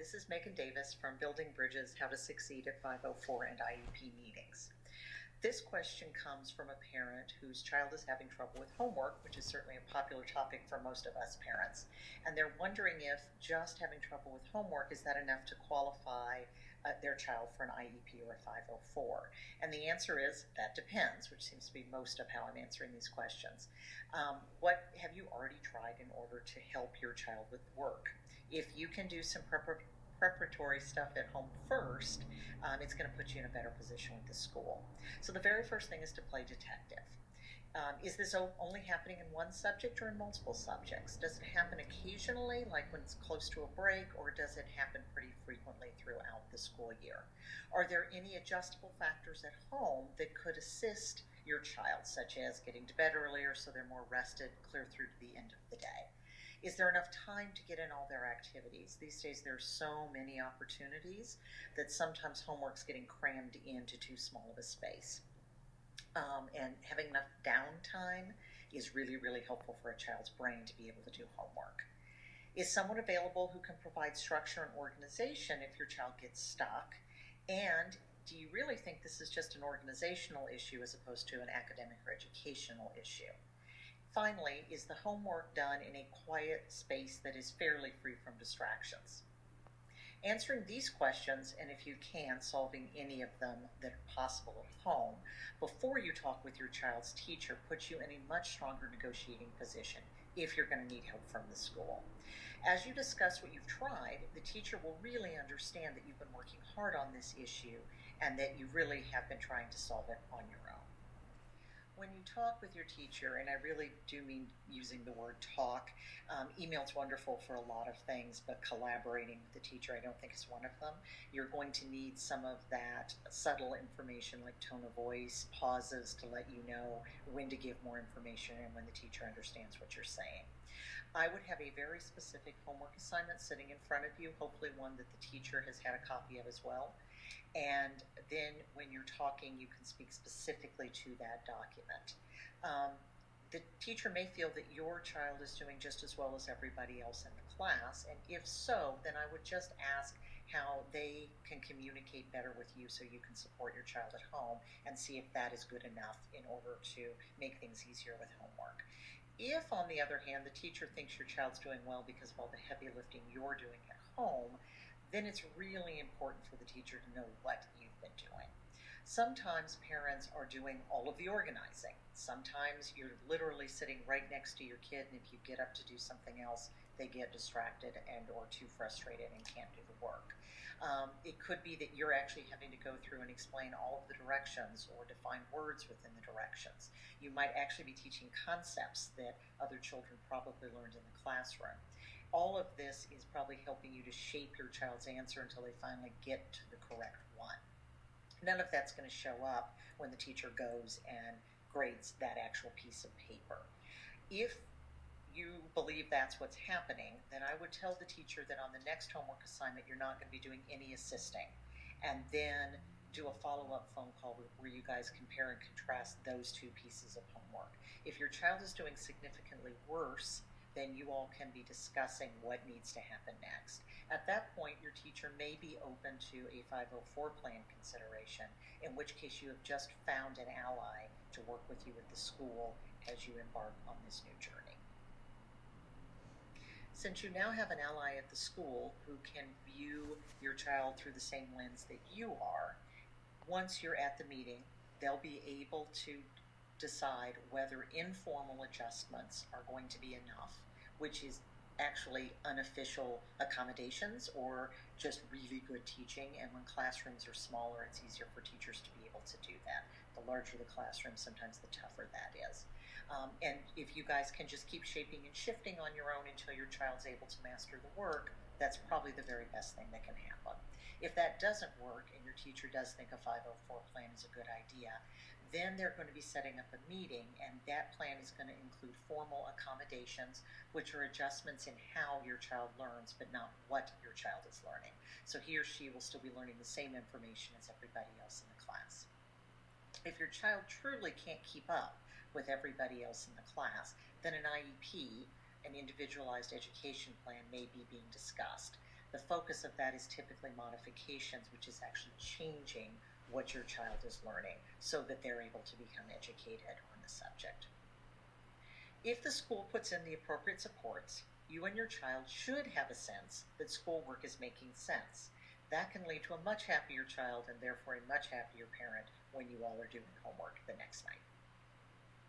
this is Megan Davis from Building Bridges, How to Succeed at 504 and IEP Meetings. This question comes from a parent whose child is having trouble with homework, which is certainly a popular topic for most of us parents. And they're wondering if just having trouble with homework, is that enough to qualify their child for an IEP or a 504? And the answer is, that depends, which seems to be most of how I'm answering these questions. What have you already tried in order to help your child with work? If you can do some preparatory stuff at home first, it's going to put you in a better position with the school. So the very first thing is to play detective. Is this only happening in one subject or in multiple subjects? Does it happen occasionally, like when it's close to a break, or does it happen pretty frequently throughout the school year? Are there any adjustable factors at home that could assist your child, such as getting to bed earlier so they're more rested, clear through to the end of the day? Is there enough time to get in all their activities? These days there are so many opportunities that sometimes homework's getting crammed into too small of a space. And having enough downtime is really, really helpful for a child's brain to be able to do homework. Is someone available who can provide structure and organization if your child gets stuck? And do you really think this is just an organizational issue as opposed to an academic or educational issue? Finally, is the homework done in a quiet space that is fairly free from distractions? Answering these questions, and if you can, solving any of them that are possible at home before you talk with your child's teacher puts you in a much stronger negotiating position if you're going to need help from the school. As you discuss what you've tried, the teacher will really understand that you've been working hard on this issue and that you really have been trying to solve it on your own. When you talk with your teacher, and I really do mean using the word talk, email's wonderful for a lot of things, but collaborating with the teacher I don't think is one of them. You're going to need some of that subtle information like tone of voice, pauses to let you know when to give more information and when the teacher understands what you're saying. I would have a very specific homework assignment sitting in front of you, hopefully one that the teacher has had a copy of as well. And then when you're talking, you can speak specifically to that document. The teacher may feel that your child is doing just as well as everybody else in the class, and if so, then I would just ask how they can communicate better with you so you can support your child at home and see if that is good enough in order to make things easier with homework. If, on the other hand, the teacher thinks your child's doing well because of all the heavy lifting you're doing at home, then it's really important for the teacher to know what you've been doing. Sometimes parents are doing all of the organizing. Sometimes you're literally sitting right next to your kid, and if you get up to do something else, they get distracted and or too frustrated and can't do the work. It could be that you're actually having to go through and explain all of the directions or define words within the directions. You might actually be teaching concepts that other children probably learned in the classroom. All of this is probably helping you to shape your child's answer until they finally get to the correct one. None of that's going to show up when the teacher goes and grades that actual piece of paper. If you believe that's what's happening, then I would tell the teacher that on the next homework assignment, you're not going to be doing any assisting, and then do a follow-up phone call where you guys compare and contrast those two pieces of homework. If your child is doing significantly worse, then you all can be discussing what needs to happen next. At that point, your teacher may be open to a 504 plan consideration, in which case you have just found an ally to work with you at the school as you embark on this new journey. Since you now have an ally at the school who can view your child through the same lens that you are, once you're at the meeting, they'll be able to decide whether informal adjustments are going to be enough, which is actually unofficial accommodations or just really good teaching. And when classrooms are smaller, it's easier for teachers to be able to do that. The larger the classroom, sometimes the tougher that is. And if you guys can just keep shaping and shifting on your own until your child's able to master the work, that's probably the very best thing that can happen. If that doesn't work and your teacher does think a 504 plan is a good idea, then they're going to be setting up a meeting, and that plan is going to include formal accommodations, which are adjustments in how your child learns, but not what your child is learning. So he or she will still be learning the same information as everybody else in the class. If your child truly can't keep up with everybody else in the class, then an IEP, an individualized education plan, may be being discussed. The focus of that is typically modifications, which is actually changing what your child is learning so that they're able to become educated on the subject. If the school puts in the appropriate supports, you and your child should have a sense that schoolwork is making sense. That can lead to a much happier child and therefore a much happier parent when you all are doing homework the next night.